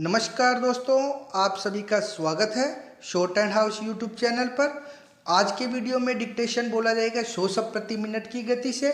नमस्कार दोस्तों, आप सभी का स्वागत है short and house YouTube channel पर। आज के वीडियो में डिक्टेशन बोला जाएगा 100 शब्द प्रति मिनट की गति से,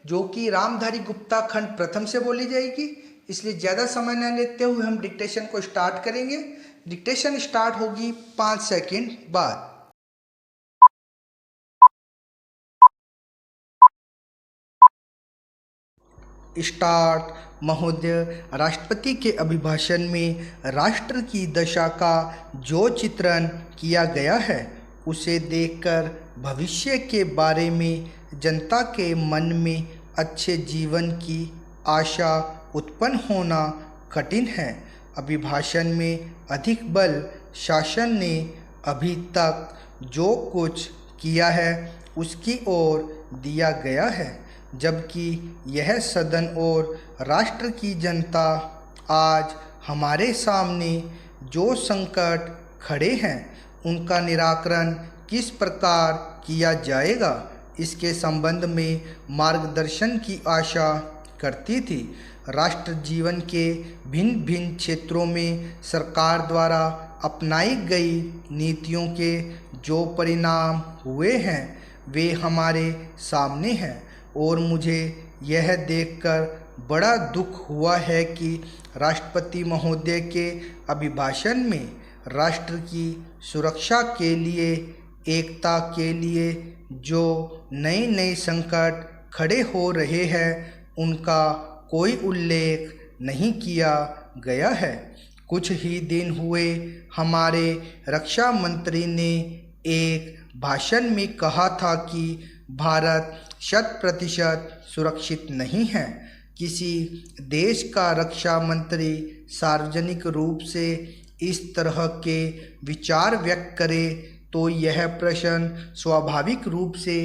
जो कि रामधारी गुप्ता खंड प्रथम से बोली जाएगी। इसलिए ज़्यादा समय न लेते हुए हम डिक्टेशन को स्टार्ट करेंगे। डिक्टेशन स्टार्ट होगी 5 सेकंड बाद। स्टार्ट। महोदय, राष्ट्रपति के अभिभाषण में राष्ट्र की दशा का जो चित्रण किया गया है, उसे देखकर भविष्य के बारे में जनता के मन में अच्छे जीवन की आशा उत्पन्न होना कठिन है। अभिभाषण में अधिक बल शासन ने अभी तक जो कुछ किया है उसकी ओर दिया गया है, जबकि यह सदन और राष्ट्र की जनता आज हमारे सामने जो संकट खड़े हैं, उनका निराकरण किस प्रकार किया जाएगा, इसके संबंध में मार्गदर्शन की आशा करती थी। राष्ट्र जीवन के भिन्न भिन्न क्षेत्रों में सरकार द्वारा अपनाई गई नीतियों के जो परिणाम हुए हैं, वे हमारे सामने हैं। और मुझे यह देखकर बड़ा दुख हुआ है कि राष्ट्रपति महोदय के अभिभाषण में राष्ट्र की सुरक्षा के लिए, एकता के लिए जो नए नए संकट खड़े हो रहे हैं, उनका कोई उल्लेख नहीं किया गया है। कुछ ही दिन हुए हमारे रक्षा मंत्री ने एक भाषण में कहा था कि भारत 100% सुरक्षित नहीं है। किसी देश का रक्षा मंत्री सार्वजनिक रूप से इस तरह के विचार व्यक्त करे तो यह प्रश्न स्वाभाविक रूप से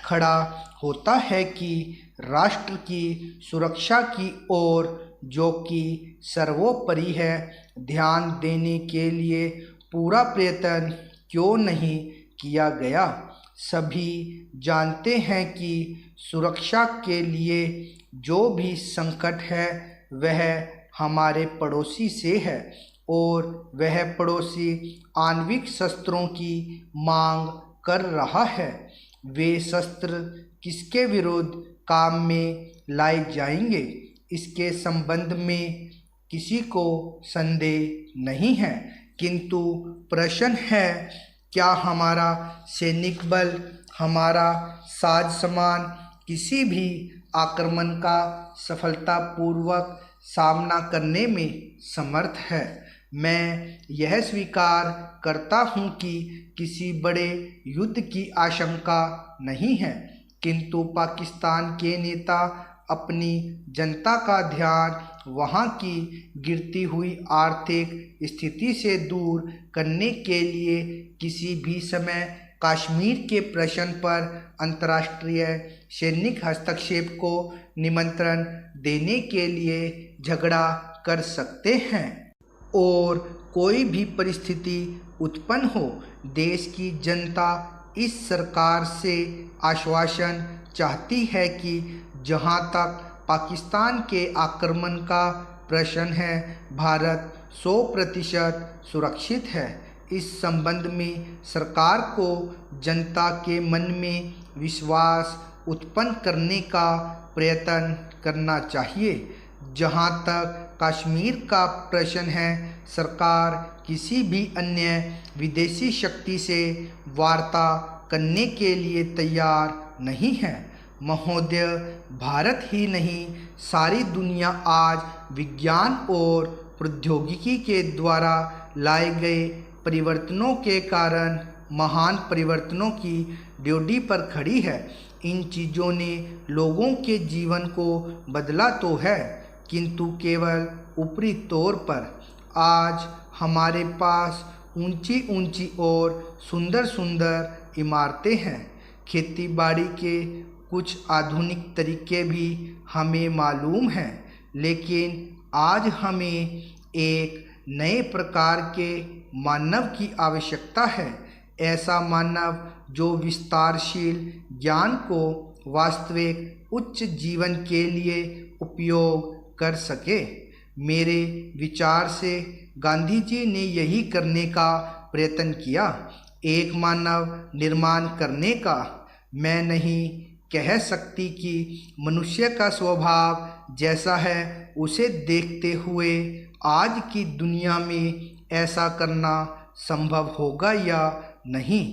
खड़ा होता है कि राष्ट्र की सुरक्षा की ओर, जो कि सर्वोपरि है, ध्यान देने के लिए पूरा प्रयत्न क्यों नहीं किया गया। सभी जानते हैं कि सुरक्षा के लिए जो भी संकट है वह हमारे पड़ोसी से है, और वह पड़ोसी आणविक शस्त्रों की मांग कर रहा है। वे शस्त्र किसके विरुद्ध काम में लाए जाएंगे, इसके संबंध में किसी को संदेह नहीं है, किंतु प्रश्न है, क्या हमारा सैनिक बल, हमारा साज सामान किसी भी आक्रमण का सफलतापूर्वक सामना करने में समर्थ है। मैं यह स्वीकार करता हूं कि किसी बड़े युद्ध की आशंका नहीं है, किंतु पाकिस्तान के नेता अपनी जनता का ध्यान वहां की गिरती हुई आर्थिक स्थिति से दूर करने के लिए किसी भी समय कश्मीर के प्रश्न पर अंतर्राष्ट्रीय सैनिक हस्तक्षेप को निमंत्रण देने के लिए झगड़ा कर सकते हैं। और कोई भी परिस्थिति उत्पन्न हो, देश की जनता इस सरकार से आश्वासन चाहती है कि जहां तक पाकिस्तान के आक्रमण का प्रश्न है, भारत 100% सुरक्षित है। इस संबंध में सरकार को जनता के मन में विश्वास उत्पन्न करने का प्रयत्न करना चाहिए। जहां तक कश्मीर का प्रश्न है, सरकार किसी भी अन्य विदेशी शक्ति से वार्ता करने के लिए तैयार नहीं है। महोदय, भारत ही नहीं, सारी दुनिया आज विज्ञान और प्रौद्योगिकी के द्वारा लाए गए परिवर्तनों के कारण महान परिवर्तनों की ड्योढ़ी पर खड़ी है। इन चीज़ों ने लोगों के जीवन को बदला तो है, किंतु केवल ऊपरी तौर पर। आज हमारे पास ऊंची ऊंची और सुंदर सुंदर इमारतें हैं। खेती बाड़ी के कुछ आधुनिक तरीके भी हमें मालूम हैं, लेकिन आज हमें एक नए प्रकार के मानव की आवश्यकता है। ऐसा मानव जो विस्तारशील ज्ञान को वास्तविक उच्च जीवन के लिए उपयोग कर सके। मेरे विचार से गांधी जी ने यही करने का प्रयत्न किया, एक मानव निर्माण करने का। मैं नहीं कह सकती कि मनुष्य का स्वभाव जैसा है उसे देखते हुए आज की दुनिया में ऐसा करना संभव होगा या नहीं,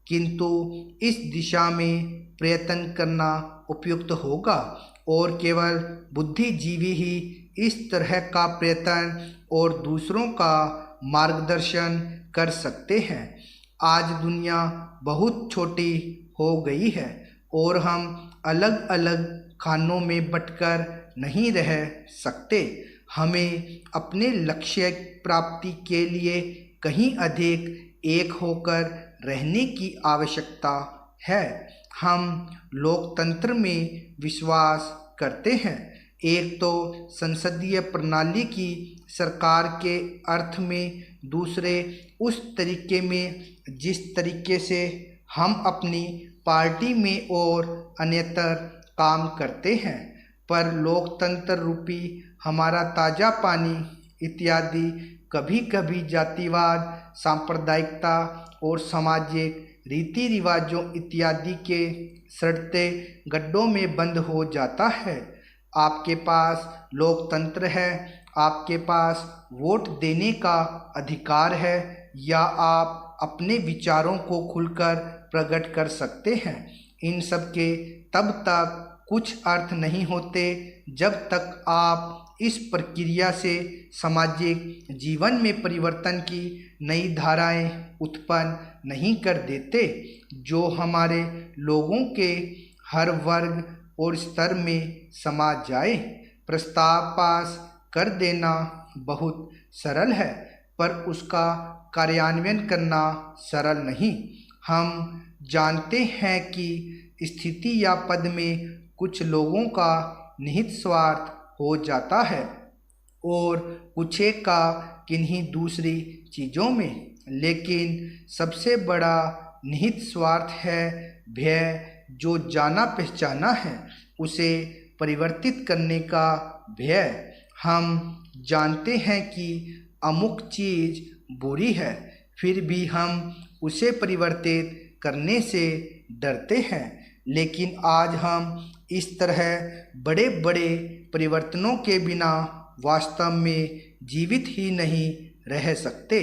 किंतु इस दिशा में प्रयत्न करना उपयुक्त होगा और केवल बुद्धिजीवी ही इस तरह का प्रयत्न और दूसरों का मार्गदर्शन कर सकते हैं। आज दुनिया बहुत छोटी हो गई है और हम अलग अलग खानों में बंटकर नहीं रह सकते। हमें अपने लक्ष्य प्राप्ति के लिए कहीं अधिक एक होकर रहने की आवश्यकता है। हम लोकतंत्र में विश्वास करते हैं, एक तो संसदीय प्रणाली की सरकार के अर्थ में, दूसरे उस तरीके में जिस तरीके से हम अपनी पार्टी में और अन्यत्र काम करते हैं। पर लोकतंत्र रूपी हमारा ताज़ा पानी इत्यादि कभी कभी जातिवाद, सांप्रदायिकता और सामाजिक रीति रिवाजों इत्यादि के सड़ते गड्ढों में बंद हो जाता है। आपके पास लोकतंत्र है, आपके पास वोट देने का अधिकार है, या आप अपने विचारों को खुलकर प्रकट कर सकते हैं। इन सब के तब तक कुछ अर्थ नहीं होते जब तक आप इस प्रक्रिया से सामाजिक जीवन में परिवर्तन की नई धाराएं उत्पन्न नहीं कर देते, जो हमारे लोगों के हर वर्ग और स्तर में समा जाए। प्रस्ताव पास कर देना बहुत सरल है, पर उसका कार्यान्वयन करना सरल नहीं। हम जानते हैं कि स्थिति या पद में कुछ लोगों का निहित स्वार्थ हो जाता है और कुछ एक का किन्हीं दूसरी चीज़ों में, लेकिन सबसे बड़ा निहित स्वार्थ है भय, जो जाना पहचाना है उसे परिवर्तित करने का भय। हम जानते हैं कि अमुक चीज़ बुरी है, फिर भी हम उसे परिवर्तित करने से डरते हैं। लेकिन आज हम इस तरह बड़े बड़े परिवर्तनों के बिना वास्तव में जीवित ही नहीं रह सकते।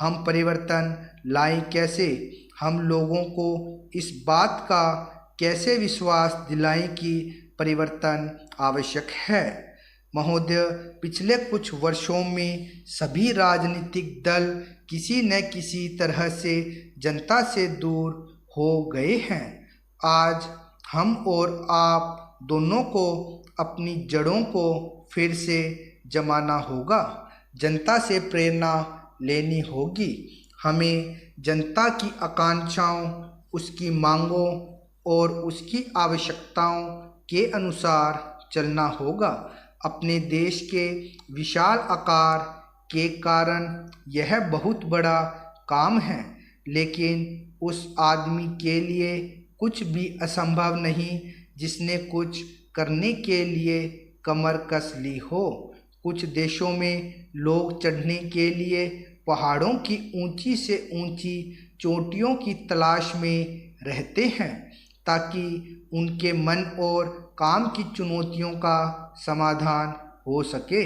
हम परिवर्तन लाएं कैसे? हम लोगों को इस बात का कैसे विश्वास दिलाएं कि परिवर्तन आवश्यक है? महोदय, पिछले कुछ वर्षों में सभी राजनीतिक दल किसी न किसी तरह से जनता से दूर हो गए हैं। आज हम और आप दोनों को अपनी जड़ों को फिर से जमाना होगा, जनता से प्रेरणा लेनी होगी। हमें जनता की आकांक्षाओं, उसकी मांगों और उसकी आवश्यकताओं के अनुसार चलना होगा। अपने देश के विशाल आकार के कारण यह बहुत बड़ा काम है, लेकिन उस आदमी के लिए कुछ भी असंभव नहीं जिसने कुछ करने के लिए कमर कस ली हो। कुछ देशों में लोग चढ़ने के लिए पहाड़ों की ऊंची से ऊंची चोटियों की तलाश में रहते हैं, ताकि उनके मन और काम की चुनौतियों का समाधान हो सके।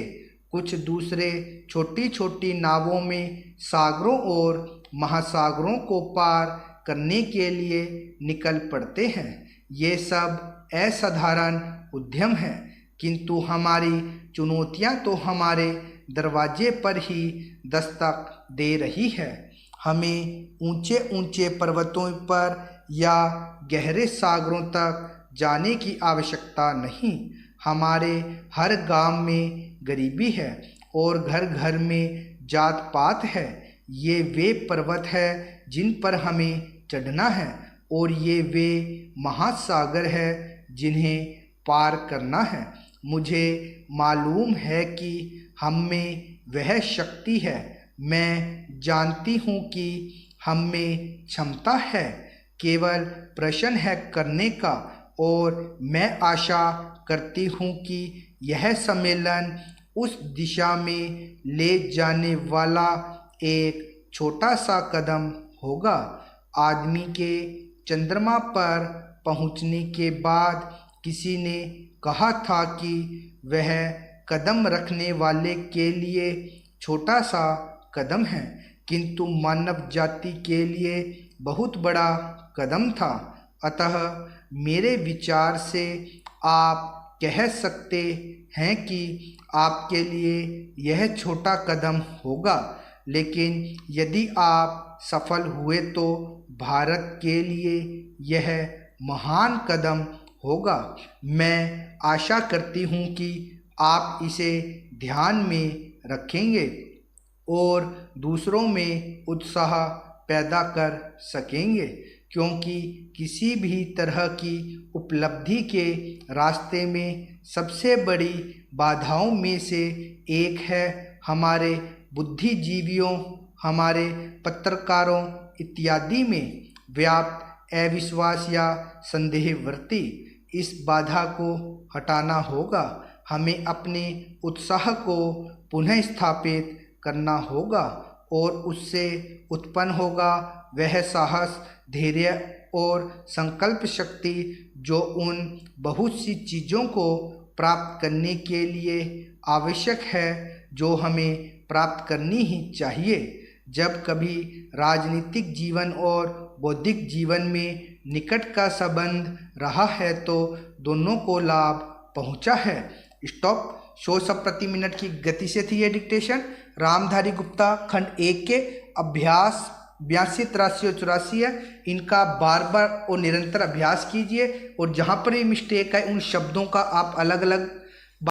कुछ दूसरे छोटी छोटी नावों में सागरों और महासागरों को पार करने के लिए निकल पड़ते हैं। ये सब असाधारण उद्यम है, किंतु हमारी चुनौतियां तो हमारे दरवाजे पर ही दस्तक दे रही है। हमें ऊंचे ऊंचे पर्वतों पर या गहरे सागरों तक जाने की आवश्यकता नहीं। हमारे हर गांव में गरीबी है और घर घर में जात पात है। ये वे पर्वत है जिन पर हमें चढ़ना है, और ये वे महासागर है जिन्हें पार करना है। मुझे मालूम है कि हम में वह शक्ति है। मैं जानती हूँ कि हम में क्षमता है, केवल प्रश्न है करने का। और मैं आशा करती हूँ कि यह सम्मेलन उस दिशा में ले जाने वाला एक छोटा सा कदम होगा। आदमी के चंद्रमा पर पहुंचने के बाद किसी ने कहा था कि वह कदम रखने वाले के लिए छोटा सा कदम है, किंतु मानव जाति के लिए बहुत बड़ा कदम था। अतः मेरे विचार से आप कह सकते हैं कि आपके लिए यह छोटा कदम होगा, लेकिन यदि आप सफल हुए तो भारत के लिए यह महान कदम होगा। मैं आशा करती हूँ कि आप इसे ध्यान में रखेंगे और दूसरों में उत्साह पैदा कर सकेंगे, क्योंकि किसी भी तरह की उपलब्धि के रास्ते में सबसे बड़ी बाधाओं में से एक है हमारे बुद्धिजीवियों, हमारे पत्रकारों इत्यादि में व्याप्त अविश्वास या संदेहवृत्ति। इस बाधा को हटाना होगा। हमें अपने उत्साह को पुनः स्थापित करना होगा और उससे उत्पन्न होगा वह साहस, धैर्य और संकल्प शक्ति जो उन बहुत सी चीज़ों को प्राप्त करने के लिए आवश्यक है, जो हमें प्राप्त करनी ही चाहिए। जब कभी राजनीतिक जीवन और बौद्धिक जीवन में निकट का संबंध रहा है तो दोनों को लाभ पहुंचा है। स्टॉप 100 प्रति मिनट की गति से थी यह डिक्टेशन। रामधारी गुप्ता खंड 1 के अभ्यास 82, 83 और 84 है। इनका बार बार और निरंतर अभ्यास कीजिए और जहाँ पर ये मिस्टेक है उन शब्दों का आप अलग अलग